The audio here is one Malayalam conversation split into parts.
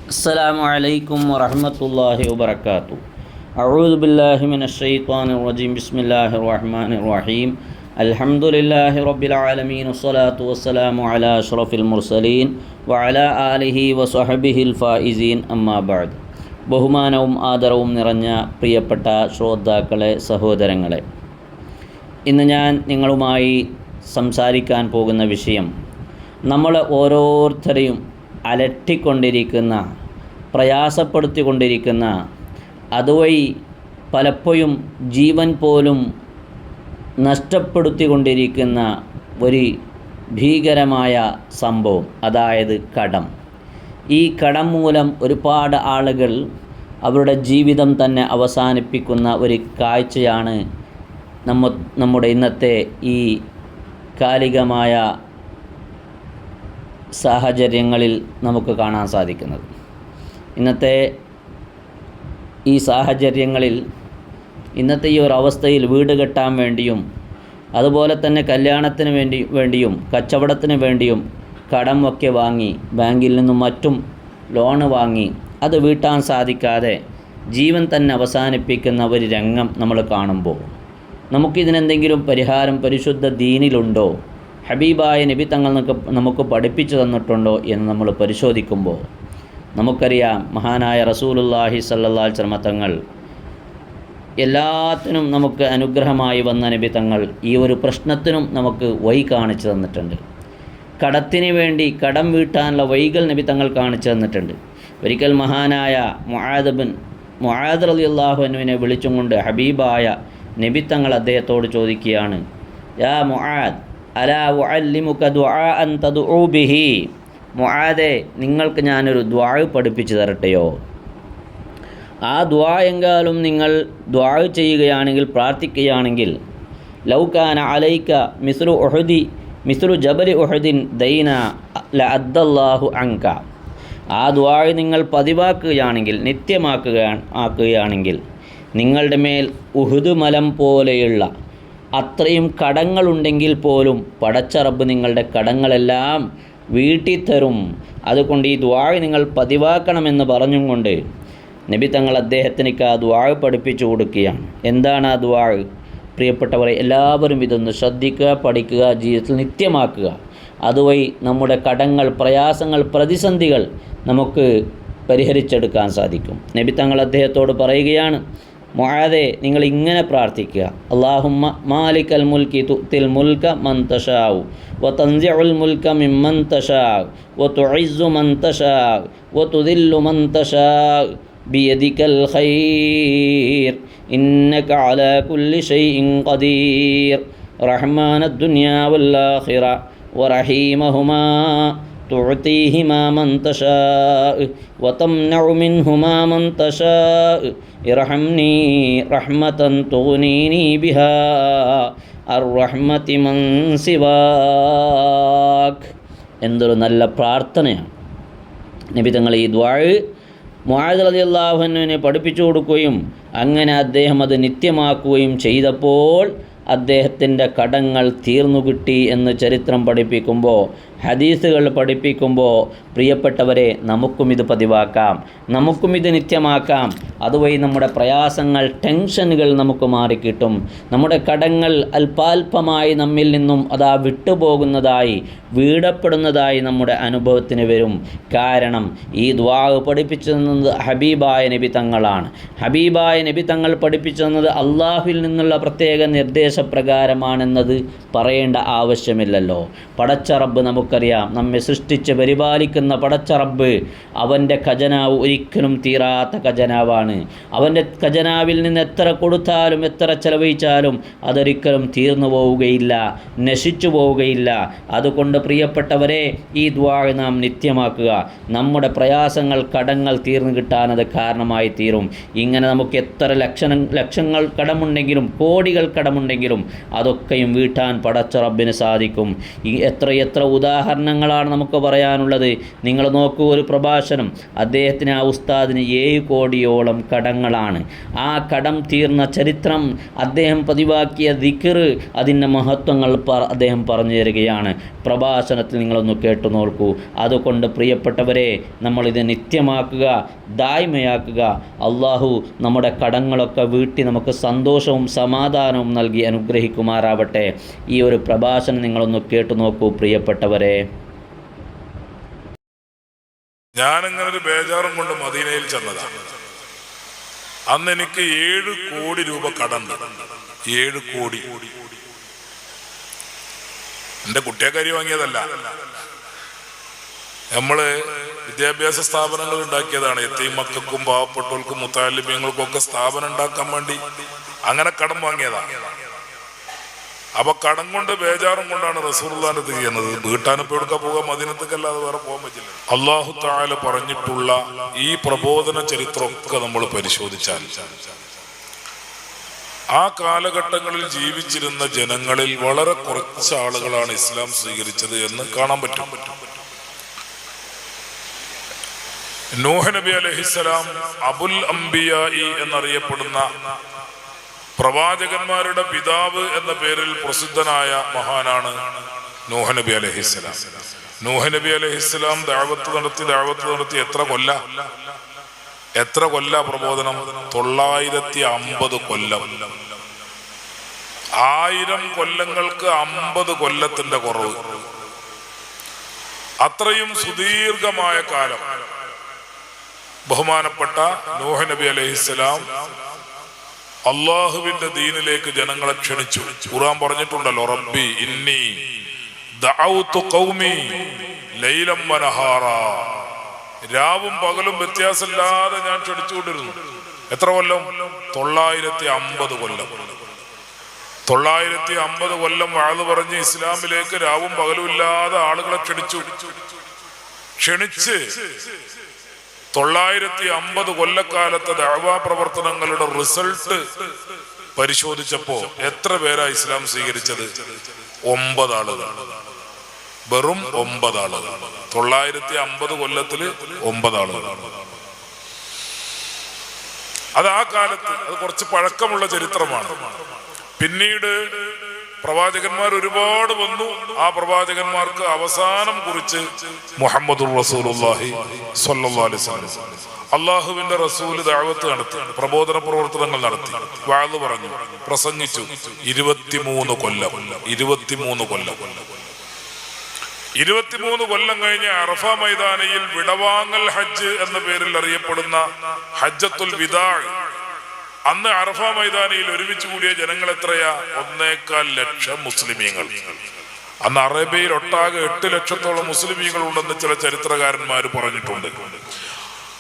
السلام عليكم ورحمة الله وبركاته. أعوذ بالله من الشيطان الرجيم. بسم الله الرحمن الرحيم. الحمد لله رب العالمين والصلاة والسلام على أشرف المرسلين وعلى آله وصحبه الفائزين أما بعد. ബഹുമാനവും ആദരവും നിറഞ്ഞ പ്രിയപ്പെട്ട ശ്രോതാക്കളെ, സഹോദരങ്ങളെ, ഇന്ന് ഞാൻ നിങ്ങളുമായി സംസാരിക്കാൻ പോകുന്ന വിഷയം നമ്മൾ ഓരോരുത്തരെയും അലട്ടിക്കൊണ്ടിരിക്കുന്ന, പ്രയാസപ്പെടുത്തിക്കൊണ്ടിരിക്കുന്ന, അതുവഴി പലപ്പോഴും ജീവൻ പോലും നഷ്ടപ്പെടുത്തിക്കൊണ്ടിരിക്കുന്ന ഒരു ഭീകരമായ സംഭവം, അതായത് കടം. ഈ കടം മൂലം ഒരുപാട് ആളുകൾ അവരുടെ ജീവിതം തന്നെ അവസാനിപ്പിക്കുന്ന ഒരു കാഴ്ചയാണ് നമ്മുടെ ഇന്നത്തെ ഈ കാലികമായ സാഹചര്യങ്ങളിൽ നമുക്ക് കാണാൻ സാധിക്കുന്നത്. ഇന്നത്തെ ഈ സാഹചര്യങ്ങളിൽ, ഇന്നത്തെ ഈ ഒരു അവസ്ഥയിൽ വീട് കെട്ടാൻ വേണ്ടിയും അതുപോലെ തന്നെ കല്യാണത്തിന് വേണ്ടിയും കച്ചവടത്തിന് വേണ്ടിയും കടമൊക്കെ വാങ്ങി, ബാങ്കിൽ നിന്നും മറ്റും ലോണ് വാങ്ങി അത് വീട്ടാൻ സാധിക്കാതെ ജീവൻ തന്നെ അവസാനിപ്പിക്കുന്ന ഒരു രംഗം നമ്മൾ കാണുമ്പോൾ നമുക്കിതിനെന്തെങ്കിലും പരിഹാരം പരിശുദ്ധ ദീനിലുണ്ടോ, ഹബീബായ നബി തങ്ങൾ നമുക്ക് പഠിപ്പിച്ചു തന്നിട്ടുണ്ടോ എന്ന് നമ്മൾ പരിശോധിക്കുമ്പോൾ നമുക്കറിയാം, മഹാനായ റസൂലുള്ളാഹി സ്വല്ലല്ലാഹു അലൈഹി വസല്ലം തങ്ങൾ എല്ലാത്തിനും നമുക്ക് അനുഗ്രഹമായി വന്ന നബി തങ്ങൾ ഈ ഒരു പ്രശ്നത്തിനും നമുക്ക് വഴി കാണിച്ചു തന്നിട്ടുണ്ട്. കടത്തിന് വേണ്ടി കടം വീട്ടാനുള്ള വഴികൾ നബി തങ്ങൾ കാണിച്ചു തന്നിട്ടുണ്ട്. ഒരിക്കൽ മഹാനായ മുആദ് റളിയല്ലാഹു അൻഹുവിനെ വിളിച്ചും കൊണ്ട് ഹബീബായ നബി തങ്ങൾ അദ്ദേഹത്തോട് ചോദിക്കുകയാണ്, യാ മുആദ്, അലാ ഉഅല്ലിമുക ദുആഅൻ തദ്ഉ ബിഹി. മുആദേ, നിങ്ങൾക്ക് ഞാനൊരു ദുആ പഠിപ്പിച്ചു തരട്ടെയോ? ആ ദുആ എങ്കാലും നിങ്ങൾ ദുആ ചെയ്യുകയാണെങ്കിൽ, പ്രാർത്ഥിക്കുകയാണെങ്കിൽ, ലൗ കാന അലൈക മിസ്ലു ജബലി ഉഹദിൻ ദൈന ലഅദ്ദല്ലാഹു അൻക. ആ ദുആ നിങ്ങൾ പതിവാക്കുകയാണെങ്കിൽ, നിത്യമാക്കുകയാണെങ്കിൽ, നിങ്ങളുടെ മേൽ ഉഹുദ് മലം പോലെയുള്ള അത്രയും കടങ്ങളുണ്ടെങ്കിൽ പോലും പടച്ച റബ്ബ് നിങ്ങളുടെ കടങ്ങളെല്ലാം വീട്ടിത്തരും. അതുകൊണ്ട് ഈ ദുആ നിങ്ങൾ പതിവാക്കണമെന്ന് പറഞ്ഞും കൊണ്ട് നബി തങ്ങൾ അദ്ദേഹത്തിനേക്ക് ആ ദുആ പഠിപ്പിച്ചു കൊടുക്കുകയാണ്. എന്താണ് ആ ദുആ? പ്രിയപ്പെട്ടവരെ, എല്ലാവരും ഇതൊന്ന് ശ്രദ്ധിക്കുക, പഠിക്കുക, ജീവിതത്തിൽ നിത്യമാക്കുക. അതുവഴി നമ്മുടെ കടങ്ങൾ, പ്രയാസങ്ങൾ, പ്രതിസന്ധികൾ നമുക്ക് പരിഹരിച്ചെടുക്കാൻ സാധിക്കും. നബി തങ്ങൾ അദ്ദേഹത്തോട് പറയുകയാണ്, മുആദേ, നിങ്ങൾ ഇങ്ങനെ പ്രാർത്ഥിക്കുക, അല്ലാഹുമ്മ മാലിക്കൽ മുൽക്കി തുത്തിൽ മുൽക മൻ തശാഉ വ തൻസിഉൽ മുൽക മിമ്മൻ തശാഉ വ തുഇസ്സു മൻ തശാഉ വ തുദില്ലു മൻ തശാഉ ബിയദികൽ ഖൈർ ഇന്നക അലാ കുല്ലി ഷൈഇൻ ഖദീർ റഹ്മാനദ് ദുനിയാ വൽ ആഖിറ വ റഹീമഹുമാ തുഅതീഹിമാ മൻ തശാഉ വ തംനഉ മിൻഹുമാ മൻ തശാഉ ഇർഹംനി റഹ്മതൻ തുഗ്നീനി ബിഹാ അർറഹ്മതി മൻ സിവാക്. എന്തൊരു നല്ല പ്രാർത്ഥനയാണ്. നബി തങ്ങൾ ഈ ദുആ മുആദ് റളിയല്ലാഹു അൻഹുവിനെ പഠിപ്പിച്ചു കൊടുക്കുകയും അങ്ങനെ അദ്ദേഹം അത് നിത്യമാക്കുകയും ചെയ്തപ്പോൾ അദ്ദേഹത്തിൻ്റെ കടങ്ങൾ തീർന്നു കിട്ടി എന്ന് ചരിത്രം പഠിപ്പിക്കുമ്പോൾ, ഹദീസുകൾ പഠിപ്പിക്കുമ്പോൾ, പ്രിയപ്പെട്ടവരെ, നമുക്കും ഇത് പതിവാക്കാം, നമുക്കും ഇത് നിത്യമാക്കാം. അതുവഴി നമ്മുടെ പ്രയാസങ്ങൾ, ടെൻഷനുകൾ നമുക്ക് മാറിക്കിട്ടും. നമ്മുടെ കടങ്ങൾ അല്പാൽപമായി നമ്മിൽ നിന്നും അതാ വിട്ടുപോകുന്നതായി, വീടപ്പെടുന്നതായി നമ്മുടെ അനുഭവത്തിന് വരും. കാരണം ഈ ദുആ പഠിപ്പിച്ചു തന്നത് ഹബീബായ നബി തങ്ങളാണ്. ഹബീബായ നബി തങ്ങൾ പഠിപ്പിച്ചു തന്നത് അള്ളാഹുവിൽ നിന്നുള്ള പ്രത്യേക നിർദ്ദേശപ്രകാരമാണെന്നത് പറയേണ്ട ആവശ്യമില്ലല്ലോ. പടച്ച റബ്ബ് നമുക്കറിയാം, നമ്മെ സൃഷ്ടിച്ച് പരിപാലിക്കുന്ന പടച്ച റബ്ബ്, അവൻ്റെ ഖജനാവ് ഒരിക്കലും തീരാത്ത ഖജനാവാണ്. അവൻ്റെ ഖജനാവിൽ നിന്ന് എത്ര കൊടുത്താലും എത്ര ചെലവഴിച്ചാലും അതൊരിക്കലും തീർന്നു പോവുകയില്ല, നശിച്ചു പോവുകയില്ല. അതുകൊണ്ട് പ്രിയപ്പെട്ടവരെ, ഈ ദുആ നാം നിത്യമാക്കുക. നമ്മുടെ പ്രയാസങ്ങൾ, കടങ്ങൾ തീർന്നു കിട്ടാനത് കാരണമായി തീരും. ഇങ്ങനെ നമുക്ക് എത്ര ലക്ഷങ്ങൾ കടമുണ്ടെങ്കിലും, കോടികൾ കടമുണ്ടെങ്കിലും അതൊക്കെയും വീട്ടാൻ പടച്ച റബ്ബിന് സാധിക്കും. ഈ എത്ര ഉദാഹരണങ്ങളാണ് നമുക്ക് പറയാനുള്ളത്. നിങ്ങൾ നോക്കൂ, ഒരു പ്രഭാഷണം, അദ്ദേഹത്തിന് ആ ഉസ്താദിന് 7 കോടിയോളം കടങ്ങളാണ്. ആ കടം തീർന്ന ചരിത്രം, അദ്ദേഹം പതിവാക്കിയ ദിക്ർ, അതിൻ്റെ മഹത്വങ്ങൾ അദ്ദേഹം പറഞ്ഞു തരികയാണ്. പ്രഭാഷണത്തിൽ നിങ്ങളൊന്ന് കേട്ടു നോക്കൂ. അതുകൊണ്ട് പ്രിയപ്പെട്ടവരെ, നമ്മളിത് നിത്യമാക്കുക, ദായ്മയാക്കുക. അള്ളാഹു നമ്മുടെ കടങ്ങളൊക്കെ വീട്ടി നമുക്ക് സന്തോഷവും സമാധാനവും നൽകി അനുഗ്രഹിക്കുമാറാവട്ടെ. ഈ ഒരു പ്രഭാഷണം നിങ്ങളൊന്ന് കേട്ടു നോക്കൂ പ്രിയപ്പെട്ടവരെ. ഞാനിങ്ങനെ ഒരു ബേജാറും കൊണ്ട് മദീനയിൽ ചെന്നതാണ്. അന്ന് എനിക്ക് 7 കോടി രൂപ കടണ്ട്. 7 കോടി. എൻ്റെ കുട്ടിയെക്കരി വാങ്ങിയതല്ല, നമ്മള് വിദ്യാഭ്യാസ സ്ഥാപനങ്ങൾ ഉണ്ടാക്കിയതാണ്. യതീം മക്കൾക്കും പാവപ്പെട്ടവർക്കും മുത്തഅല്ലിമീങ്ങൾക്കും ഒക്കെ സ്ഥാപനം ഉണ്ടാക്കാൻ വേണ്ടി അങ്ങനെ കടം വാങ്ങിയതാണ്. അപ്പൊ കടം കൊണ്ട് ബേജാറും കൊണ്ടാണ് റസൂലുള്ളാഹിന്റെ അടുത്ത് ചെയ്യുന്നത്. വീട്ടാനിപ്പോ എടുക്കാൻ പോകാൻ മദീനത്തേക്കല്ലാതെ വേറെ പോകാൻ പറ്റില്ല. അല്ലാഹു തആല പറഞ്ഞിട്ടുള്ള ഈ പ്രബോധന ചരിത്രമൊക്കെ നമ്മൾ പരിശോധിച്ചാൽ ആ കാലഘട്ടങ്ങളിൽ ജീവിച്ചിരുന്ന ജനങ്ങളിൽ വളരെ കുറച്ച് ആളുകളാണ് ഇസ്ലാം സ്വീകരിച്ചത് എന്ന് കാണാൻ പറ്റും. നൂഹ് നബി അലൈഹിസ്സലാം അബുൽ അംബിയാഇ എന്നറിയപ്പെടുന്ന പ്രവാചകന്മാരുടെ പിതാവ് എന്ന പേരിൽ പ്രസിദ്ധനായ മഹാനാണ് നൂഹ് നബി അലൈഹിസ്സലാം. നൂഹ് നബി അലൈഹിസ്സലാം ദഅവത്ത് നടത്തി എത്ര കൊല്ല പ്രബോധനം? 950 കൊല്ലം. 1000 കൊല്ലങ്ങൾക്ക് 50 കൊല്ലത്തിന്റെ കുറവ്. അത്രയും സുദീർഘമായ കാലം ബഹുമാനപ്പെട്ട നൂഹ് നബി അലൈഹിസ്സലാം അള്ളാഹുവിന്റെ ദീനിലേക്ക് ജനങ്ങളെ ക്ഷണിച്ചു. ഖുർആൻ പറഞ്ഞിട്ടുണ്ടല്ലോ, റബ്ബി ഇന്നി ദഅൗതു ഖൗമി ലൈലം വനഹാറാ. രാവും പകലും വ്യത്യാസമില്ലാതെ ഞാൻ ക്ഷണിച്ചുകൊണ്ടിരുന്നു. എത്ര കൊല്ലം? 950 കൊല്ലം. 950 കൊല്ലം വഅദ് പറഞ്ഞ് ഇസ്ലാമിലേക്ക് രാവും പകലും ഇല്ലാതെ ആളുകളെ ക്ഷണിച്ച് 950 കൊല്ലക്കാലത്തെ ദഅവാ പ്രവർത്തനങ്ങളുടെ റിസൾട്ട് പരിശോധിച്ചപ്പോ എത്ര പേരാ ഇസ്ലാം സ്വീകരിച്ചത്? 9 ആളുകൾ. വെറും 9 ആളുകൾ. 950 കൊല്ലത്തില് 9 ആളുകൾ. അത് ആ കാലത്ത്, അത് കുറച്ച് പഴക്കമുള്ള ചരിത്രമാണ്. പിന്നീട് പ്രവാചകന്മാർ ഒരുപാട് വന്നു. ആ പ്രവാചകന്മാർക്ക് അവസാനം കുറിച്ച് മുഹമ്മദുർ റസൂലുള്ളാഹി സ്വല്ലല്ലാഹു അലൈഹി വസല്ലം. അള്ളാഹുവിന്റെ റസൂല് ദഅവത്ത് നടത്തി, പ്രബോധന പ്രവർത്തനങ്ങൾ നടത്തി, വഅദ് പറഞ്ഞു, പ്രസംഗിച്ചു. 23 കൊല്ലം. 23 കൊല്ലം. 23 കൊല്ലം കഴിഞ്ഞ് അറഫ മൈതാനിയിൽ വിടവാങ്ങൽ ഹജ്ജ് എന്ന പേരിൽ അറിയപ്പെടുന്ന ഹജ്ജത്തുൽ വിദാ, അന്ന് അറഫ മൈതാനിയിൽ ഒരുമിച്ച് കൂടിയ ജനങ്ങൾ എത്രയാ? 1.25 ലക്ഷം മുസ്ലിമീങ്ങൾ. അന്ന് അറേബ്യയിൽ ഒട്ടാകെ 8 ലക്ഷത്തോളം മുസ്ലിമീങ്ങൾ ഉണ്ടെന്ന് ചില ചരിത്രകാരന്മാർ പറഞ്ഞിട്ടുണ്ട്.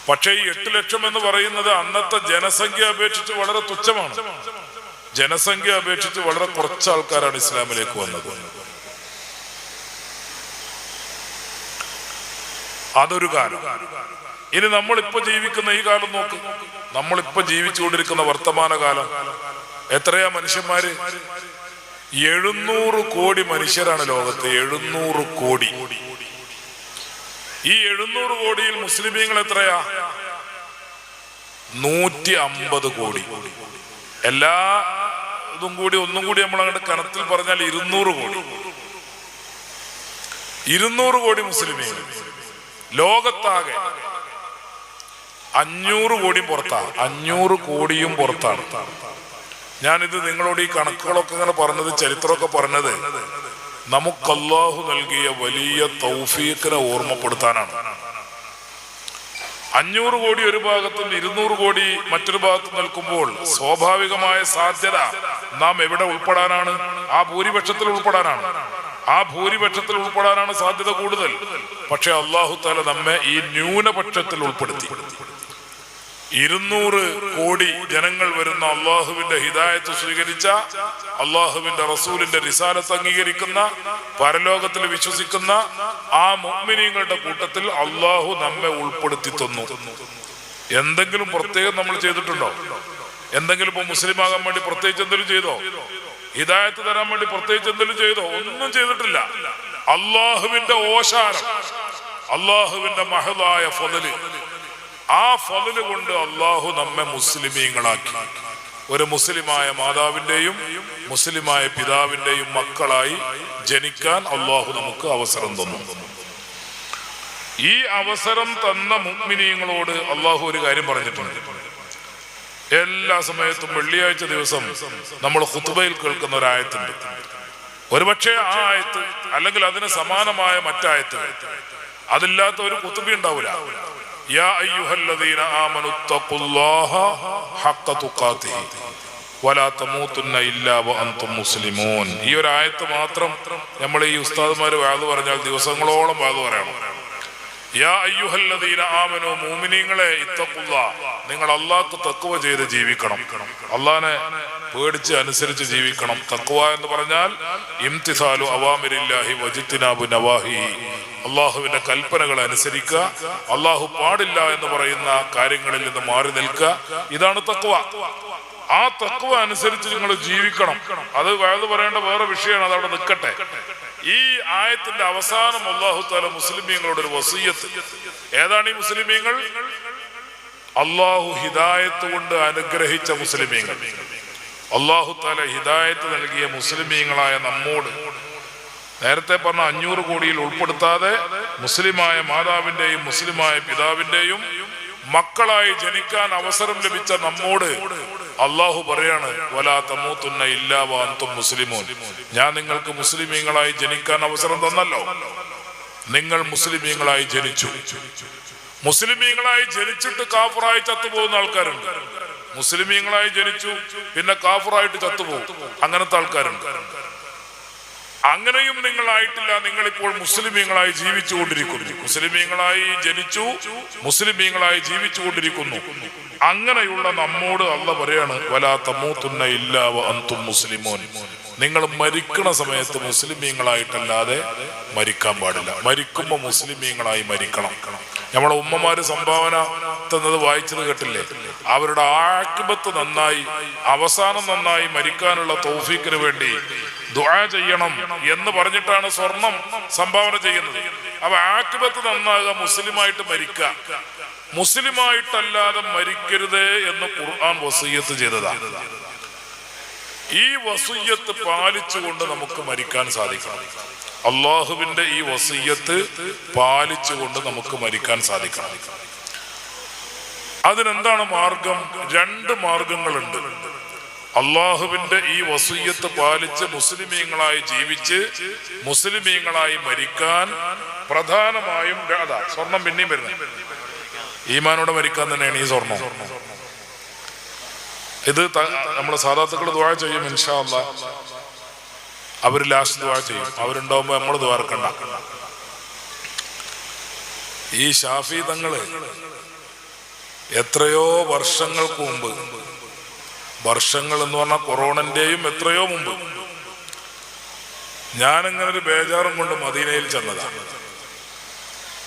പക്ഷേ ഈ 8 ലക്ഷം എന്ന് പറയുന്നത് അന്നത്തെ ജനസംഖ്യ അപേക്ഷിച്ച് വളരെ തുച്ഛമാണ്. ജനസംഖ്യ അപേക്ഷിച്ച് വളരെ കുറച്ച് ആൾക്കാരാണ് ഇസ്ലാമിലേക്ക് വന്നത്. അതൊരു കാലം. ഇനി നമ്മളിപ്പോ ജീവിക്കുന്ന ഈ കാലം നോക്ക്. നമ്മളിപ്പോ ജീവിച്ചുകൊണ്ടിരിക്കുന്ന വർത്തമാന കാലം എത്രയാ മനുഷ്യന്മാര്? 700 കോടി മനുഷ്യരാണ് ലോകത്ത്. 700 കോടി. ഈ 700 കോടിയിൽ മുസ്ലിമീങ്ങൾ എത്രയാ? 150 കോടി. എല്ലാ ഇതും കൂടി ഒന്നും കൂടി നമ്മൾ അങ്ങോട്ട് കണത്തിൽ പറഞ്ഞാൽ 200 കോടി. 200 കോടി മുസ്ലിമീങ്ങൾ ലോകത്താകെ. 500 കോടിയും പുറത്താണ്. 500 കോടിയും പുറത്താണ്. ഞാനിത് നിങ്ങളോട് ഈ കണക്കുകളൊക്കെ ഇങ്ങനെ പറഞ്ഞത്, ചരിത്രമൊക്കെ പറഞ്ഞത് നമുക്ക് അല്ലാഹു നൽകിയ വലിയ തൗഫീഖിനെ ഓർമ്മപ്പെടുത്താനാണ്. 500 കോടി ഒരു ഭാഗത്തും 200 കോടി മറ്റൊരു ഭാഗത്തും നിൽക്കുമ്പോൾ സ്വാഭാവികമായ സാധ്യത നാം എവിടെ ഉൾപ്പെടാനാണ്? ആ ഭൂരിപക്ഷത്തിൽ ഉൾപ്പെടാനാണ്. ആ ഭൂരിപക്ഷത്തിൽ ഉൾപ്പെടാനാണ് സാധ്യത കൂടുതൽ. പക്ഷെ അല്ലാഹു തആല നമ്മെ ഈ ന്യൂനപക്ഷത്തിൽ ഉൾപ്പെടുത്തി. 200 കോടി ജനങ്ങൾ വരുന്ന, അള്ളാഹുവിന്റെ ഹിദായത്ത് സ്വീകരിച്ച, അള്ളാഹുവിന്റെ റസൂലിന്റെ റിസാലത്ത് അംഗീകരിക്കുന്ന, പരലോകത്തിൽ വിശ്വസിക്കുന്ന ആ മുഅ്മിനീങ്ങളുടെ കൂട്ടത്തിൽ അള്ളാഹു നമ്മെ ഉൾപ്പെടുത്തി തന്നു. എന്തെങ്കിലും പ്രത്യേകം നമ്മൾ ചെയ്തിട്ടുണ്ടോ? എന്തെങ്കിലും ഇപ്പൊ മുസ്ലിം ആകാൻ വേണ്ടി പ്രത്യേകിച്ച് എന്തെങ്കിലും ചെയ്തോ? ഹിദായത്ത് തരാൻ വേണ്ടി പ്രത്യേകിച്ച് എന്തെങ്കിലും ചെയ്തോ? ഒന്നും ചെയ്തിട്ടില്ല. അള്ളാഹുവിന്റെ ഓശാനം, അള്ളാഹുവിന്റെ മഹദായ ഫളല്. ആ ഫളല് കൊണ്ട് അള്ളാഹു നമ്മെ മുസ്ലിമീങ്ങളാക്കി. ഒരു മുസ്ലിമായ മാതാവിന്റെയും മുസ്ലിമായ പിതാവിന്റെയും മക്കളായി ജനിക്കാൻ അള്ളാഹു നമുക്ക് അവസരം തന്നു. ഈ അവസരം തന്ന മുഅ്മിനീങ്ങളോട് അള്ളാഹു ഒരു കാര്യം പറഞ്ഞിട്ടുണ്ട്. എല്ലാ സമയത്തും വെള്ളിയാഴ്ച ദിവസം നമ്മൾ ഖുത്ബയിൽ കേൾക്കുന്ന ഒരു ആയത്തുണ്ട്. ഒരുപക്ഷെ ആ ആയത്ത് അല്ലെങ്കിൽ അതിന് സമാനമായ മറ്റായത്തുകൾ, അതില്ലാത്ത ഒരു ഖുത്ബ ഉണ്ടാവില്ല. യാ അയ്യുഹല്ലദീന ആമനു തഖുല്ലാഹ ഹഖ്ക തുഖാതിഹി വലാ തമൂതുന്ന ഇല്ലാ വഅൻതും മുസ്ലിമൂൻ. ഈ ഒരു ആയത്ത് മാത്രം നമ്മൾ ഈ ഉസ്താദുമാര് വാദ് പറഞ്ഞാൽ ദിവസങ്ങളോളം വാദ് പറയണം. യാ അയ്യുഹല്ലദീന ആമനു, മുഅ്മിനീങ്ങളെ, ഇത്തഖുല്ലാഹ്, നിങ്ങൾ അല്ലാഹ്ക്ക് തഖ്വ ചെയ്ത് ജീവിക്കണം, അല്ലാഹനെ പേടിച്ച് അനുസരിച്ച് ജീവിക്കണം. തഖ്വ എന്ന് പറഞ്ഞാൽ ഇംതിസാലു അവാമിരില്ലാഹി വജ്തിനാബു നവാഹി, അള്ളാഹുവിന്റെ കൽപ്പനകൾ അനുസരിക്കുക, അള്ളാഹു പാടില്ല എന്ന് പറയുന്ന കാര്യങ്ങളിൽ നിന്ന് മാറി നിൽക്കുക. ഇതാണ് തഖ്വ. ആ തഖ്വ അനുസരിച്ച് നിങ്ങൾ ജീവിക്കണം. അത് പറയേണ്ട വേറെ വിഷയമാണ്, അതവിടെ നിൽക്കട്ടെ. ഈ ആയത്തിന്റെ അവസാനം അല്ലാഹു തആല മുസ്ലിമീങ്ങളോട് ഒരു വസിയ്യത്ത്. ഏതാണ് ഈ മുസ്ലിമീങ്ങൾ? അള്ളാഹു ഹിദായത്ത് കൊണ്ട് അനുഗ്രഹിച്ച മുസ്ലിമീങ്ങൾ, അല്ലാഹു തആല ഹിദായത്ത് നൽകിയ മുസ്ലിമീങ്ങളായ നമ്മോട് നേരത്തെ പറഞ്ഞ 500 കോടിയിൽ ഉൾപ്പെടുത്താതെ മുസ്ലിമായ മാതാവിന്റെയും മുസ്ലിമായ പിതാവിന്റെയും മക്കളായി ജനിക്കാൻ അവസരം ലഭിച്ച നമ്മോട് അള്ളാഹു പറയാണ്, വലാ തമൂതുന്ന ഇല്ലാ വഅൻതും മുസ്ലിമൂൻ. ഞാൻ നിങ്ങൾക്ക് മുസ്ലിമീങ്ങളായി ജനിക്കാൻ അവസരം തന്നല്ലോ, നിങ്ങൾ മുസ്ലിമീങ്ങളായി ജനിച്ചു. മുസ്ലിമീങ്ങളായി ജനിച്ചിട്ട് കാഫിറായി ചത്തുപോകുന്ന ആൾക്കാരുണ്ട്. മുസ്ലിമീങ്ങളായി ജനിച്ചു പിന്നെ കാഫിറായിട്ട് ചത്തുപോകും, അങ്ങനത്തെ ആൾക്കാരുണ്ട്. അങ്ങനെയും നിങ്ങളായിട്ടില്ല, നിങ്ങളിപ്പോൾ മുസ്ലിമീങ്ങളായി ജീവിച്ചുകൊണ്ടിരിക്കുന്നു. മുസ്ലിമീങ്ങളായി ജനിച്ചു, മുസ്ലിമീങ്ങളായി ജീവിച്ചുകൊണ്ടിരിക്കുന്നു. അങ്ങനെയുള്ള നമ്മോട് അല്ലാഹു പറയാണ്, വലാ തമൂതുന്ന ഇല്ലാ വഅൻതും മുസ്ലിമൂൻ. നിങ്ങൾ മരിക്കണ സമയത്ത് മുസ്ലിമീങ്ങളായിട്ടല്ലാതെ മരിക്കാൻ പാടില്ല. മരിക്കുമ്പോൾ മുസ്ലിമീങ്ങളായി മരിക്കണം. നമ്മളെ ഉമ്മമാര് സംഭാവന തന്നത് വായിച്ചത് കേട്ടില്ലേ? അവരുടെ ആഖിബത്ത് നന്നായി, അവസാനം നന്നായി മരിക്കാനുള്ള തൗഫീക്കിന് വേണ്ടി ദുആ ചെയ്യണം എന്ന് പറഞ്ഞിട്ടാണ് സ്വർണം സംഭാവന ചെയ്യുന്നത്. അപ്പൊ ആഖിബത്ത് നന്നാകുക, മുസ്ലിമായിട്ട് മരിക്കുക. മുസ്ലിമായിട്ടല്ലാതെ മരിക്കരുത് എന്ന് ഖുർആൻ വസിയ്യത്ത് ചെയ്തതാണ്. ഈ വസിയ്യത്ത് പാലിച്ചുകൊണ്ട് നമുക്ക് മരിക്കാൻ സാധിക്കണം. അള്ളാഹുവിന്റെ ഈ വസിയ്യത്ത് പാലിച്ചുകൊണ്ട് നമുക്ക് മരിക്കാൻ സാധിക്കണം. അതിനെന്താണ് മാർഗം? 2 മാർഗങ്ങളുണ്ട്. അള്ളാഹുവിന്റെ ഈ വസിയ്യത്ത് പാലിച്ച് മുസ്ലിമീങ്ങളായി ജീവിച്ച് മുസ്ലിമീങ്ങളായി മരിക്കാൻ പ്രധാനമായും അതാ സ്വർണം പിന്നെയും വരുന്നത്. ഈമാനോടെ മരിക്കാൻ തന്നെയാണ് ഈ സ്വർണം. ഇത് നമ്മുടെ സാദാത്തുക്കൾ ദുആ ചെയ്യും, ഇൻഷാ അല്ലാഹ്. അവർ ലാസ്റ്റ് ദുആ ചെയ്യും. അവരുണ്ടാവുമ്പോ നമ്മൾ ദുആർക്കണ്ട. ഈ ഷാഫി തങ്ങള് എത്രയോ വർഷങ്ങൾക്ക് മുമ്പ്, വർഷങ്ങൾ എന്ന് പറഞ്ഞാൽ കൊറോണന്റെയും എത്രയോ മുമ്പ്, ഞാനിങ്ങനെ ഒരു ബേജാറും കൊണ്ട് മദീനയിൽ ചെന്നതാണ്.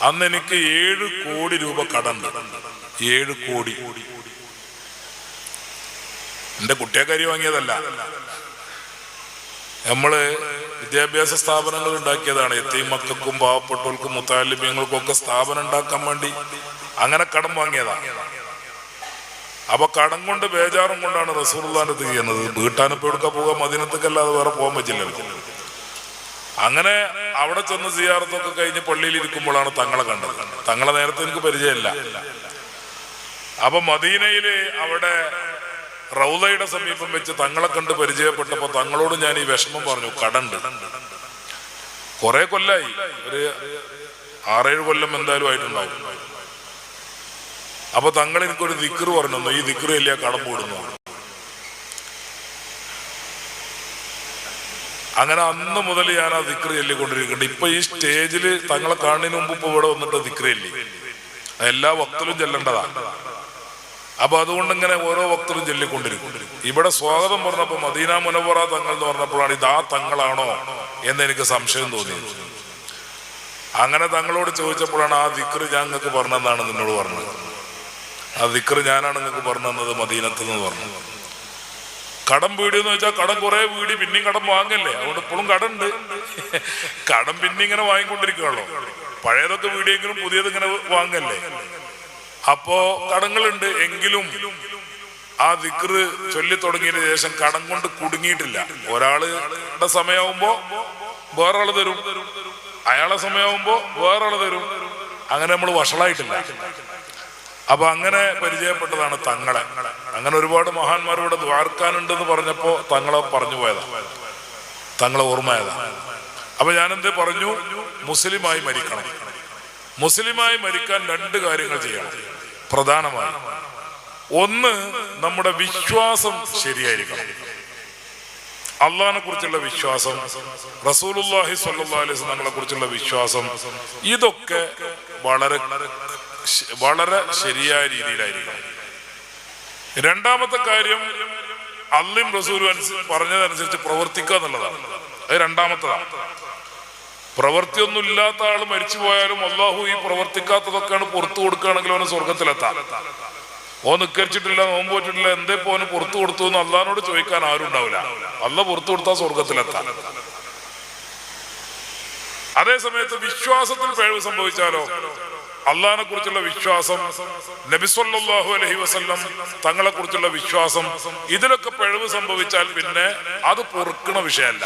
അന്ന് എനിക്ക് 7 കോടി രൂപ കടണ്ട്. 7 കോടി. എന്റെ കുട്ടിയെക്കാരി വാങ്ങിയതല്ല, നമ്മള് വിദ്യാഭ്യാസ സ്ഥാപനങ്ങൾ ഉണ്ടാക്കിയതാണ്. യതീം മക്കൾക്കും പാവപ്പെട്ടവർക്കും മുത്തഅല്ലിമീങ്ങൾക്കും ഒക്കെ സ്ഥാപനം ഉണ്ടാക്കാൻ വേണ്ടി അങ്ങനെ കടം വാങ്ങിയതാണ്. അപ്പൊ കടം കൊണ്ട് ബേജാറും കൊണ്ടാണ് റസൂലുള്ളാഹിന്റെ അടുത്ത് ചെയ്യുന്നത്. വീട്ടാനിപ്പോ എടുക്കാൻ പോകാൻ മദീനത്തേക്കല്ലാതെ വേറെ പോകാൻ പറ്റില്ലല്ലോ. അങ്ങനെ അവിടെ ചെന്ന് സിയാറത്തൊക്കെ കഴിഞ്ഞ് പള്ളിയിൽ ഇരിക്കുമ്പോഴാണ് തങ്ങളെ കണ്ടത്. തങ്ങളെ നേരത്തെ എനിക്ക് പരിചയമില്ല. അപ്പൊ മദീനയില് അവിടെ റൗളയുടെ സമീപം വെച്ച് തങ്ങളെ കണ്ട് പരിചയപ്പെട്ടപ്പോ തങ്ങളോട് ഞാൻ ഈ വിഷമം പറഞ്ഞു. കടണ്ട്, കുറെ കൊല്ലായി, ഒരു 6-7 കൊല്ലം എന്തായാലും ആയിട്ടുണ്ടാവും. അപ്പൊ തങ്ങൾ എനിക്കൊരു ദിക്റ് പറഞ്ഞു, ഈ ദിക്റ് ഇല്ല കടം പോടുന്നു. അങ്ങനെ അന്ന് മുതൽ ഞാൻ ആ ദിക്റ് ചൊല്ലിക്കൊണ്ടിരിക്കുന്നുണ്ട്. ഇപ്പൊ ഈ സ്റ്റേജില് തങ്ങളെ കാണുന്നതിന് മുമ്പ് ഇപ്പൊ ഇവിടെ വന്നിട്ട് ദിക്റ് ചൊല്ലി, എല്ലാ വക്തിലും ചെല്ലേണ്ടതാണ്. അപ്പൊ അതുകൊണ്ട് ഇങ്ങനെ ഓരോ വക്തിലും ചൊല്ലിക്കൊണ്ടിരിക്കും. ഇവിടെ സ്വാഗതം പറഞ്ഞപ്പോ മദീന മുനവ്വറ തങ്ങൾ എന്ന് പറഞ്ഞപ്പോഴാണ് ഇത് ആ തങ്ങളാണോ എന്ന് എനിക്ക് സംശയം തോന്നിയത്. അങ്ങനെ തങ്ങളോട് ചോദിച്ചപ്പോഴാണ് ആ ദിക്റ് ഞാൻ നിങ്ങൾക്ക് പറഞ്ഞെന്നാണ് നിന്നോട് പറഞ്ഞത്. ആ ദിക്റ് ഞാനാണ് നിങ്ങൾക്ക് പറഞ്ഞു തന്നത് മദീനത്ത് നിന്ന് പറഞ്ഞു. കടം വീടിയെന്ന് വെച്ചാൽ കടം കുറെ വീടി പിന്നെയും കടം വാങ്ങല്ലേ, അതുകൊണ്ട് ഇപ്പോഴും കടമുണ്ട്. കടം പിന്നെ ഇങ്ങനെ വാങ്ങിക്കൊണ്ടിരിക്കുകയുള്ളൂ. പഴയതൊക്കെ വീടിയെങ്കിലും പുതിയത് ഇങ്ങനെ വാങ്ങല്ലേ. അപ്പോ കടങ്ങളുണ്ട്. എങ്കിലും ആ ദിക്റ് ചൊല്ലി തുടങ്ങിയതിന് ശേഷം കടം കൊണ്ട് കുടുങ്ങിയിട്ടില്ല. ഒരാളുടെ സമയമാകുമ്പോ വേറൊരാള് തരും, അയാളെ സമയമാകുമ്പോ വേറൊരാള് തരും. അങ്ങനെ നമ്മൾ വഷളായിട്ടില്ല. അപ്പൊ അങ്ങനെ പരിചയപ്പെട്ടതാണ് തങ്ങളെ. അങ്ങനെ ഒരുപാട് മഹാന്മാരോട് ദ്വാർക്കാനുണ്ടെന്ന് പറഞ്ഞപ്പോ തങ്ങളെ പറഞ്ഞു പോയതാ, തങ്ങളെ ഓർമ്മയതാ. അപ്പൊ ഞാനെന്ത് പറഞ്ഞു? മുസ്ലിമായി മരിക്കണം. മുസ്ലിമായി മരിക്കാൻ 2 കാര്യങ്ങൾ ചെയ്യണം പ്രധാനമായി. ഒന്ന്, നമ്മുടെ വിശ്വാസം ശരിയായിരിക്കണം. അള്ളാഹിനെ കുറിച്ചുള്ള വിശ്വാസം, റസൂലുള്ളാഹി സ്വല്ലല്ലാഹു അലൈഹി വസല്ലം തങ്ങളെ കുറിച്ചുള്ള വിശ്വാസം, ഇതൊക്കെ വളരെ ശരിയായ രീതിയിലായിരിക്കണം. രണ്ടാമത്തെ കാര്യം, അള്ളയും റസൂലും പറഞ്ഞതനുസരിച്ച് പ്രവർത്തിക്കുക എന്നുള്ളതാണ്. അത് രണ്ടാമത്തതാണ്. പ്രവൃത്തിയൊന്നും ഇല്ലാത്ത ആൾ മരിച്ചു പോയാലും അള്ളാഹു ഈ പ്രവർത്തിക്കാത്തതൊക്കെയാണ് പുറത്തു കൊടുക്കുകയാണെങ്കിൽ അവന് സ്വർഗത്തിലെത്താം. ഓ നിക്കരിച്ചിട്ടില്ല, നോമ്പ് വെച്ചിട്ടില്ല, എന്തേ പോന് പുറത്തു കൊടുത്തു എന്ന് അള്ളാഹിനോട് ചോദിക്കാൻ ആരും ഉണ്ടാവില്ല. അള്ളാഹ് പുറത്തു കൊടുത്താൽ സ്വർഗത്തിലെത്താം. അതേ സമയത്ത് വിശ്വാസത്തിൽ പിഴവ് സംഭവിച്ചാലോ, അള്ളാഹിനെ കുറിച്ചുള്ള വിശ്വാസം, നബി സല്ലല്ലാഹു അലൈഹി വസല്ലം തങ്ങളെ കുറിച്ചുള്ള വിശ്വാസം, ഇതിലൊക്കെ പിഴവ് സംഭവിച്ചാൽ പിന്നെ അത് പൊറുക്കണ വിഷയമല്ല.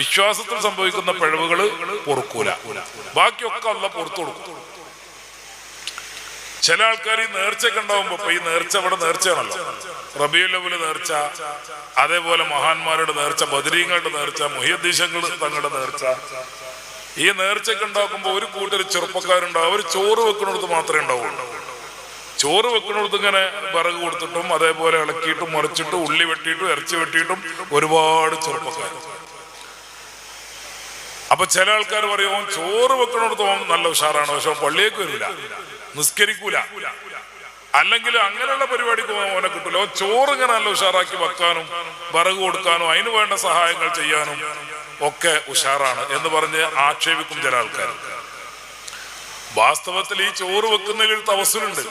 വിശ്വാസത്തിൽ സംഭവിക്കുന്ന പിഴവുകൾ പൊറുക്കൂല, ബാക്കിയൊക്കെ അള്ളാഹ് പുറത്തു കൊടുക്കും. ചില ആൾക്കാർ ഈ നേർച്ചയൊക്കെ ഉണ്ടാവുമ്പോ, ഈ നേർച്ച ഇവിടെ നേർച്ചയാണല്ലോ, റബീഉൽ അവ്വൽ നേർച്ച, അതേപോലെ മഹാന്മാരുടെ നേർച്ച, ബദരീങ്ങളുടെ നേർച്ച, മുഹിയുദ്ദീൻ തങ്ങളുടെ നേർച്ച, ഈ നേർച്ചയൊക്കെ ഉണ്ടാക്കുമ്പോ ഒരു കൂട്ടർ ചെറുപ്പക്കാരുണ്ടാവും. അവർ ചോറ് വെക്കുന്നിടത്ത് മാത്രമേ ഉണ്ടാവുള്ളൂ. ചോറ് വെക്കുന്നിടത്ത് ഇങ്ങനെ വിറക് കൊടുത്തിട്ടും അതേപോലെ ഇളക്കിയിട്ടും മറിച്ചിട്ടും ഉള്ളി വെട്ടിയിട്ടും ഇറച്ചി വെട്ടിയിട്ടും ഒരുപാട് ചെറുപ്പക്കാർ. അപ്പൊ ചില ആൾക്കാർ പറയും ചോറ് വെക്കുന്നിടത്ത് നല്ല ഉഷാറാണ്, പക്ഷെ പള്ളിയേക്ക് വരില്ല, നിസ്കരിക്കൂല, അല്ലെങ്കിൽ അങ്ങനെയുള്ള പരിപാടിക്ക് ഓനെ കിട്ടൂല. ചോറ് ഇങ്ങനെ നല്ല ഉഷാറാക്കി വെക്കാനും വിറക് കൊടുക്കാനും അതിന് വേണ്ട സഹായങ്ങൾ ചെയ്യാനും ഒക്കെ ഉഷാറാണ് എന്ന് പറഞ്ഞ് ആക്ഷേപിക്കും ചില ആൾക്കാർ. വാസ്തവത്തിൽ ഈ ചോറ് വെക്കുന്നതിൽ ഒരു തവസ്സുലുണ്ട്.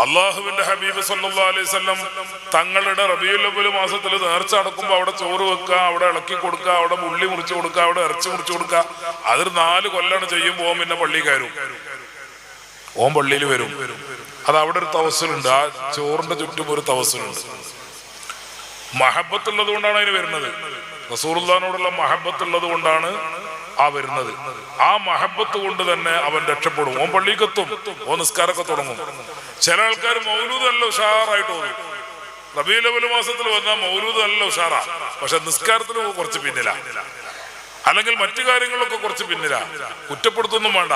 അള്ളാഹുവിന്റെ ഹബീബ് സല്ലല്ലാഹു അലൈഹി വസല്ലം തങ്ങളുടെ റബീഉൽ അവ്വൽ മാസത്തിൽ നേർച്ച നടക്കുമ്പോൾ അവിടെ ചോറ് വെക്കുക, അവിടെ ഇളക്കി കൊടുക്കുക, അവിടെ ഉള്ളി മുറിച്ച് കൊടുക്കുക, അവിടെ ഇറച്ചി മുറിച്ച് കൊടുക്കുക. അതൊരു 4 കൊല്ലാണ് ചെയ്യുമ്പോൾ പിന്നെ പള്ളി കയറും, ഓൻ പള്ളിയിൽ വരും. അത് അവിടെ ഒരു തവസ്സുലുണ്ട്. ആ ചോറിന്റെ ചുറ്റും ഒരു തവസ്സുലുണ്ട്. മഹബത്തുള്ളത് കൊണ്ടാണ് അതിന് വരുന്നത്. റസൂലുള്ളാഹിനോടുള്ള മഹബത്തുള്ളത് കൊണ്ടാണ് ആ വരുന്നത്. ആ മഹബത്ത് കൊണ്ട് തന്നെ അവൻ രക്ഷപ്പെടും. ഓൻ പള്ളിക്കെത്തും, ഓൻ നിസ്കാരമൊക്കെ തുടങ്ങും. ചില ആൾക്കാർ മൗലൂദ് നല്ല ഉഷാറായിട്ട് തോന്നും. റബീഉൽ അവ്വൽ മാസത്തിൽ വന്നാൽ മൗലൂദ് നല്ല ഉഷാറാ, പക്ഷെ നിസ്കാരത്തിൽ കുറച്ച് പിന്നിലാ, അല്ലെങ്കിൽ മറ്റു കാര്യങ്ങളൊക്കെ കുറച്ച് പിന്നിലാ. കുറ്റപ്പെടുത്തൊന്നും വേണ്ട.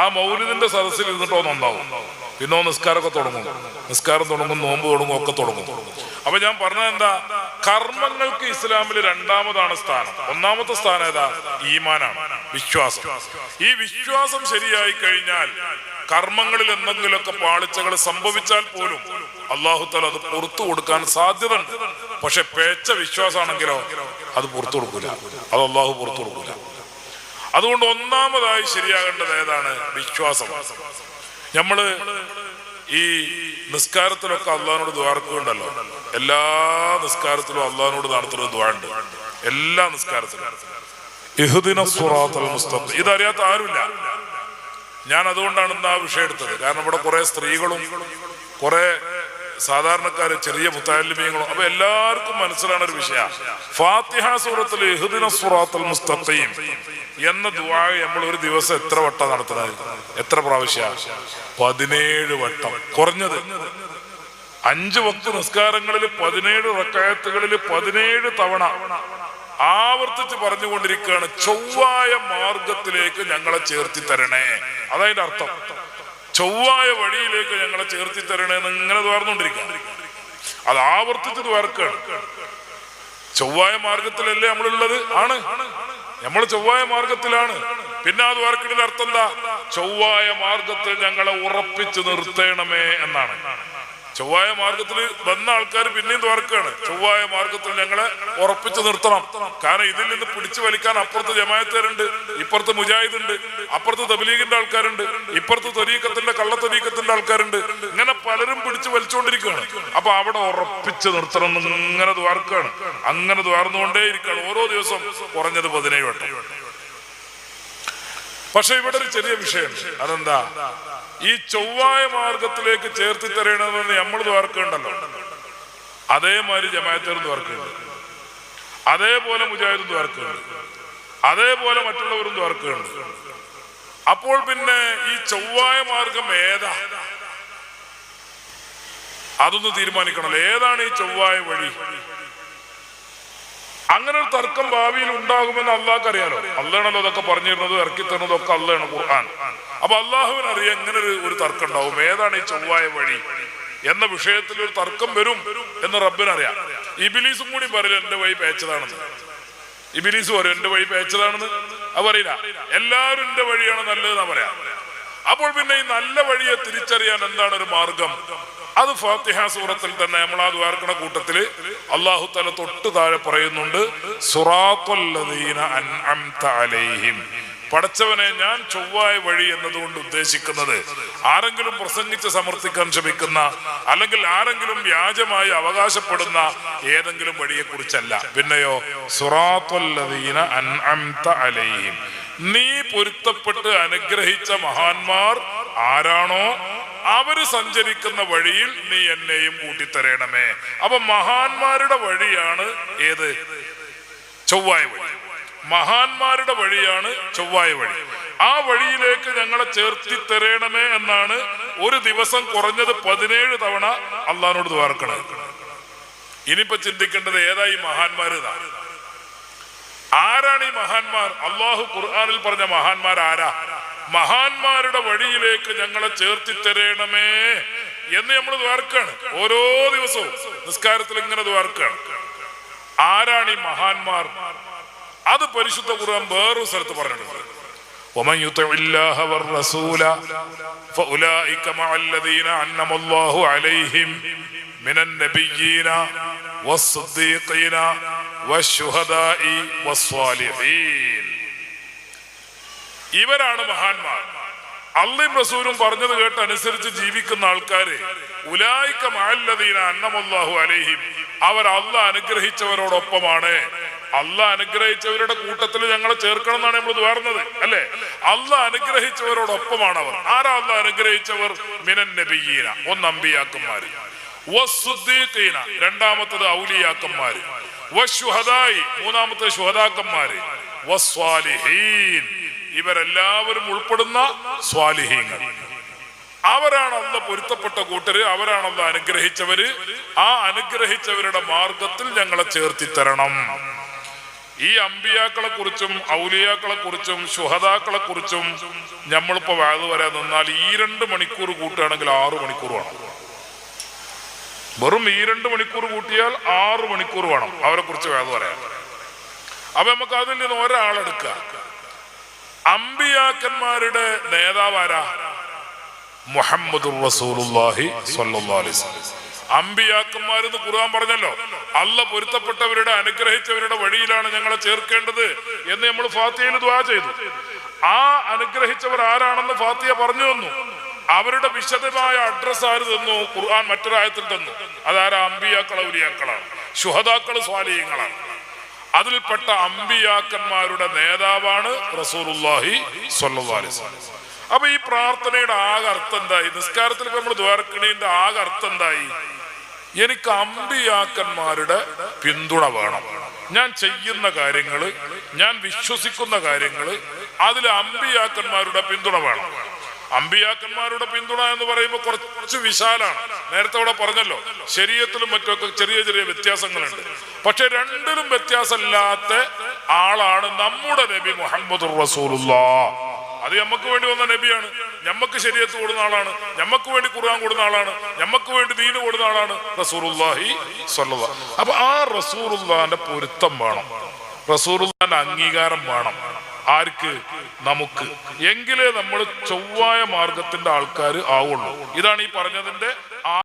ആ മൗലിദിന്റെ സദസ്സിൽ ഇരുന്നിട്ടോ നന്നാവും. പിന്നെ നിസ്കാരമൊക്കെ തുടങ്ങും, നിസ്കാരം തുടങ്ങും, നോമ്പ് തുടങ്ങും, ഒക്കെ തുടങ്ങും. അപ്പൊ ഞാൻ പറഞ്ഞത് എന്താ, കർമ്മങ്ങൾക്ക് ഇസ്ലാമിൽ 2ാമതാണ് സ്ഥാനം. 1ാമത്തെ സ്ഥാനം ഏതാ? ഈമാനാണ്, വിശ്വാസം. ഈ വിശ്വാസം ശരിയായി കഴിഞ്ഞാൽ കർമ്മങ്ങളിൽ എന്തെങ്കിലുമൊക്കെ പാളിച്ചകൾ സംഭവിച്ചാൽ പോലും അല്ലാഹു തആല അത് പുറത്തു കൊടുക്കാൻ സാധ്യത ഉണ്ട്. പക്ഷെ പേച്ച വിശ്വാസമാണെങ്കിലോ അത് പുറത്തു കൊടുക്കൂല, അത് അല്ലാഹു പുറത്തു കൊടുക്കൂല. അതുകൊണ്ട് 1ാമതായി ശരിയാകേണ്ടത് ഏതാണ്? വിശ്വാസം. നമ്മള് ഈ നിസ്കാരത്തിലൊക്കെ അള്ളാഹിനോട് ദ്വാരക്കുണ്ടല്ലോ, എല്ലാ നിസ്കാരത്തിലും അള്ളാഹിനോട് നടത്തുന്ന ദ്വാ ഉണ്ട്. എല്ലാ നിസ്കാരത്തിലും ഇഹ്ദിനസ് സിറാത്തൽ മുസ്തഖീം. ഇതറിയാത്ത ആരുമില്ല. ഞാൻ അതുകൊണ്ടാണ് ഇന്ന് ആ വിഷയം എടുത്തത്. കാരണം ഇവിടെ കുറെ സ്ത്രീകളും കുറെ സാധാരണക്കാര്, ചെറിയ മുത്തഅല്ലിമീങ്ങളും, അപ്പൊ എല്ലാവർക്കും മനസ്സിലാണ് ഒരു വിഷയം. ഫാത്തിഹ സൂറത്തിൽ ഇഹ്ദിനസ് സിറാത്തൽ മുസ്തഖീം എന്ന ദുആ നമ്മൾ ഒരു ദിവസം എത്ര വട്ടം നടത്തുന്നത്? എത്ര പ്രാവശ്യം? 17 വട്ടം. കുറഞ്ഞത് 5 വക്ത് നിസ്കാരങ്ങളിൽ 17 റക്അത്തുകളിൽ 17 തവണ ആവർത്തിച്ച് പറഞ്ഞുകൊണ്ടിരിക്കുകയാണ്, ചൊവ്വായ മാർഗത്തിലേക്ക് ഞങ്ങളെ ചേർത്തി തരണേ. അതതിന്റെ അർത്ഥം. ചൊവ്വായ വഴിയിലേക്ക് ഞങ്ങളെ ചേർത്തി തരണേ എന്ന് ഇങ്ങനെ ദ്വാർന്നുകൊണ്ടിരിക്കുക. അത് ആവർത്തിച്ച് ദ്വാർക്കാണ്. ചൊവ്വായ മാർഗത്തിലല്ലേ നമ്മളുള്ളത്? ആണ്, നമ്മൾ ചൊവ്വായ മാർഗത്തിലാണ്. പിന്നെ ആ ദ്വാർക്കിന്റെ അർത്ഥം എന്താ? ചൊവ്വായ മാർഗത്തിൽ ഞങ്ങളെ ഉറപ്പിച്ചു നിർത്തേണമേ എന്നാണ്. ചൊവ്വായ മാർഗത്തിൽ വന്ന ആൾക്കാർ പിന്നെയും ദ്വാർക്കാണ്, ചൊവ്വായ മാർഗത്തിൽ ഞങ്ങളെ ഉറപ്പിച്ചു നിർത്തണം. കാരണം ഇതിൽ നിന്ന് പിടിച്ചു വലിക്കാൻ അപ്പുറത്ത് ജമാഅത്തുകാരുണ്ട്, ഇപ്പുറത്ത് മുജാഹിദുണ്ട്, അപ്പുറത്ത് തബ്ലീഗിന്റെ ആൾക്കാരുണ്ട്, ഇപ്പുറത്ത് ത്വരീഖത്തിന്റെ കള്ള ത്വരീഖത്തിന്റെ ആൾക്കാരുണ്ട്. ഇങ്ങനെ പലരും പിടിച്ചു വലിച്ചുകൊണ്ടിരിക്കുകയാണ്. അപ്പൊ അവിടെ ഉറപ്പിച്ച് നിർത്തണം ഇങ്ങനെ ദ്വാർക്കാണ്. അങ്ങനെ ദ്വാർന്നുകൊണ്ടേ ഇരിക്കുകയാണ് ഓരോ ദിവസം കുറഞ്ഞത് 17 വട്ടം. പക്ഷെ ഇവിടെ ഒരു ചെറിയ വിഷയം. അതെന്താ? ഈ ചൊവ്വായ മാർഗത്തിലേക്ക് ചേർത്തി തരണമെന്ന് നമ്മൾ ദ്വാർക്കുണ്ടല്ലോ, അതേമാതിരി ജമാഅത്തുകാരും ദ്വാർക്കുണ്ട്, അതേപോലെ മുജാഹിദും ദ്വാർക്കുണ്ട്, അതേപോലെ മറ്റുള്ളവരും ദ്വാർക്കുണ്ട്. അപ്പോൾ പിന്നെ ഈ ചൊവ്വായ മാർഗം ഏതാ? അതൊന്ന് തീരുമാനിക്കണല്ലോ. ഏതാണ് ഈ ചൊവ്വായ വഴി? അങ്ങനെ ഒരു തർക്കം ഭാവിയിൽ ഉണ്ടാകുമെന്ന് അള്ളാഹ്ക്ക് അറിയാലോ. അള്ളാണല്ലോ അതൊക്കെ പറഞ്ഞിരുന്നത്, ഇറക്കി തരുന്നതൊക്കെ അള്ളാണ്, ഖുർആൻ. അപ്പൊ അള്ളാഹുവിന് അറിയാം എങ്ങനെ ഒരു തർക്കം ഉണ്ടാവും. ഏതാണ് ഈ ചൊവ്വായ വഴി എന്ന വിഷയത്തിൽ ഒരു തർക്കം വരും എന്ന് റബ്ബിനറിയാം. ഇബിലീസും കൂടി പറയില്ല എന്റെ വഴി പേച്ചതാണെന്ന്. ഇബിലീസ് പറയും എന്റെ വഴി പേച്ചതാണെന്ന്. അത് പറയില്ല. എല്ലാവരും എന്റെ വഴിയാണ് നല്ലതെന്നാ പറയാ. അപ്പോൾ പിന്നെ ഈ നല്ല വഴിയെ തിരിച്ചറിയാൻ എന്താണ് ഒരു മാർഗം? അത് ഫാത്തിഹ സൂറത്തിൽ തന്നെ നമ്മൾ ആ ദ്വാർക്കണ കൂട്ടത്തില് അല്ലാഹു തആല തൊട്ട് താഴെ പറയുന്നുണ്ട്, സിറാത്തൽ ലദീന അൻഅംത അലൈഹിം. പടച്ചവനെ, ഞാൻ ചൊവ്വായ വഴി എന്നതുകൊണ്ട് ഉദ്ദേശിക്കുന്നത് ആരെങ്കിലും പ്രസംഗിച്ച് സമർത്ഥിക്കാൻ ശ്രമിക്കുന്ന അല്ലെങ്കിൽ ആരെങ്കിലും വ്യാജമായി അവകാശപ്പെടുന്ന ഏതെങ്കിലും വഴിയെ കുറിച്ചല്ല. പിന്നെയോ സിറാത്തൽ ലദീന അൻഅംത അലൈഹിം, നീ പൊരുത്തപ്പെട്ട് അനുഗ്രഹിച്ച മഹാന്മാർ ആരാണോ അവര് സഞ്ചരിക്കുന്ന വഴിയിൽ നീ എന്നെയും കൂട്ടിത്തരണമേ. അപ്പൊ മഹാന്മാരുടെ വഴിയാണ് ഏത്? ചൊവ്വായ വഴി. മഹാന്മാരുടെ വഴിയാണ് ചൊവ്വായ വഴി. ആ വഴിയിലേക്ക് ഞങ്ങളെ ചേർത്തി തരണമേ എന്നാണ് ഒരു ദിവസം കുറഞ്ഞത് 17 തവണ അള്ളാഹിനോട് ദ്വാർക്കണം. ഇനിയിപ്പോ ചിന്തിക്കേണ്ടത് ഏതാ ഈ മഹാന്മാര്? ആരാണ് ഈ മഹാന്മാർ? അള്ളാഹു ഖുർആനിൽ പറഞ്ഞ മഹാന്മാർ ആരാ? മഹാന്മാരുടെ വഴിയിലേക്ക് ഞങ്ങളെ ചേർത്തി തരണമേ എന്ന് നമ്മൾ ദ്വാർക്കാണ്. ഓരോ ദിവസവും നിസ്കാരത്തിൽ ഇങ്ങനെ ദ്വാർക്കാണ്. ആരാണ് ഈ മഹാന്മാർ? അത് പരിശുദ്ധ ഖുർആൻ വേറൊരു സ്ഥലത്ത് പറഞ്ഞിട്ടുണ്ട്. ومن يطع الله والرسول فاولئك مع الذين انعم الله عليهم من النبيين والصديقين والشهداء والصالحين. ഇവരാണ് മഹാന്മാർ. അള്ളയും റസൂലും പറഞ്ഞത് കേട്ട് അനുസരിച്ച് ജീവിക്കുന്ന ആൾക്കാര് ഉലൈക മഅല്ലദീന അൻഅമല്ലാഹു അലൈഹിം, അവർ അള്ളാഹ് അനുഗ്രഹിച്ചവരോടൊപ്പമാണ്. അള്ളാഹ് അനുഗ്രഹിച്ചവരുടെ കൂട്ടത്തിൽ ഞങ്ങളെ ചേർക്കണം എന്നാണ് നമ്മൾ ദ്വാർന്നത്, അല്ലെ? അള്ളാഹ് അനുഗ്രഹിച്ചവരോടൊപ്പമാണ് അവർ. ആരാ അള്ളാഹ് അനുഗ്രഹിച്ചവർ? മിനൻ നബിയ്യീന, ഒന്ന് അമ്പിയാക്കന്മാര്, വസ്സുദ്ദീഖീന, രണ്ടാമത്തത് ഔലിയാക്കന്മാര്, വശുഹദായി, മൂന്നാമത്തെ ശുഹദാക്കന്മാര്, വസ്വാലിഹീൻ, ഇവരെല്ലാവരും ഉൾപ്പെടുന്ന സ്വാലിഹീങ്ങൾ. അവരാണ് അള്ളാഹ് പൊരുത്തപ്പെട്ട കൂട്ടര്, അവരാണ് അള്ളാഹ് അനുഗ്രഹിച്ചവര്. ആ അനുഗ്രഹിച്ചവരുടെ മാർഗത്തിൽ ഞങ്ങളെ ചേർത്തി തരണം. ഈ അമ്പിയാക്കളെ കുറിച്ചും ഔലിയാക്കളെ കുറിച്ചും ശുഹദാക്കളെ കുറിച്ചും നമ്മളിപ്പോ വാഴ വരാൻ നിന്നാൽ ഈ 2 മണിക്കൂർ കൂട്ടുകയാണെങ്കിൽ 6 മണിക്കൂർ വേണം. വെറും ഈ 2 മണിക്കൂർ കൂട്ടിയാൽ 6 മണിക്കൂർ വേണം അവരെ കുറിച്ച് വാഴ പറയാൻ. അപ്പൊ നമുക്ക് അതിൽ നിന്ന് ഒരാളെടുക്കാം. അമ്പിയാക്കന്മാരുടെ നേതാവാരാ? മുഹമ്മദുർ റസൂലുള്ളാഹി സ്വല്ലല്ലാഹു അലൈഹി വസല്ലം. അമ്പിയാക്കന്മാരെന്ന് ഖുർആൻ പറഞ്ഞല്ലോ. അള്ളാഹ് പൊരുത്തപ്പെട്ടവരുടെ അനുഗ്രഹിച്ചവരുടെ വഴിയിലാണ് ഞങ്ങളെ ചേർക്കേണ്ടത് എന്ന് നമ്മൾ ഫാത്തിഹയിൽ ദുആ ചെയ്തു. ആ അനുഗ്രഹിച്ചവർ ആരാണെന്ന് ഫാത്തിഹ പറഞ്ഞു തന്നു. അവരുടെ വിശദമായ അഡ്രസ് ആര് തന്നു? ഖുർആൻ മറ്റൊരായത്തിൽ തന്നു. അതാരാ? അമ്പിയാക്കൾ, ഔലിയാക്കളാണ്, ശുഹദാക്കൾ, സ്വാലിഹീങ്ങളാണ്. അതിൽപ്പെട്ട അമ്പിയാക്കന്മാരുടെ നേതാവാണ് റസൂലുള്ളാഹി സ്വല്ലല്ലാഹു അലൈഹി വസല്ലം. അപ്പൊ ഈ പ്രാർത്ഥനയുടെ ആകെ അർത്ഥം എന്തായി? നിസ്കാരത്തിൽ നമ്മൾ ദ്വാരക്കണീന്റെ ആകെ അർത്ഥം എന്തായി? എനിക്ക് അമ്പിയാക്കന്മാരുടെ പിന്തുണ വേണം. ഞാൻ ചെയ്യുന്ന കാര്യങ്ങള്, ഞാൻ വിശ്വസിക്കുന്ന കാര്യങ്ങള്, അതിൽ അമ്പിയാക്കന്മാരുടെ പിന്തുണ വേണം. അമ്പിയാക്കന്മാരുടെ പിന്തുണ എന്ന് പറയുമ്പോൾ കുറച്ച് വിശാലാണ്. നേരത്തെ അവിടെ പറഞ്ഞല്ലോ, ശരീഅത്തിലും മറ്റൊക്കെ ചെറിയ ചെറിയ വ്യത്യാസങ്ങളുണ്ട്. പക്ഷെ രണ്ടിലും വ്യത്യാസമില്ലാത്ത ആളാണ് നമ്മുടെ നബി മുഹമ്മദുർ റസൂലുള്ളാഹ്. അത് നമുക്ക് വേണ്ടി വന്ന നബിയാണ്. നമുക്ക് ശരീഅത്ത് കൊടുക്കുന്ന ആളാണ്, നമുക്ക് വേണ്ടി ഖുർആൻ കൊടുക്കുന്ന ആളാണ്, നമുക്ക് വേണ്ടി ദീന് കൊടുക്കുന്ന ആളാണ് റസൂലുള്ളാഹി സ്വല്ലല്ലാഹു. അപ്പൊ ആ റസൂലുള്ളാഹിന്റെ പൊരുത്തം വേണം, റസൂലുള്ളാഹിന്റെ അംഗീകാരം വേണം. ആർക്ക്? നമുക്ക്. എങ്കിലേ നമ്മൾ ചൊവ്വായ മാർഗത്തിന്റെ ആൾക്കാർ ആവുള്ളൂ. ഇതാണ് ഈ പറഞ്ഞതിന്റെ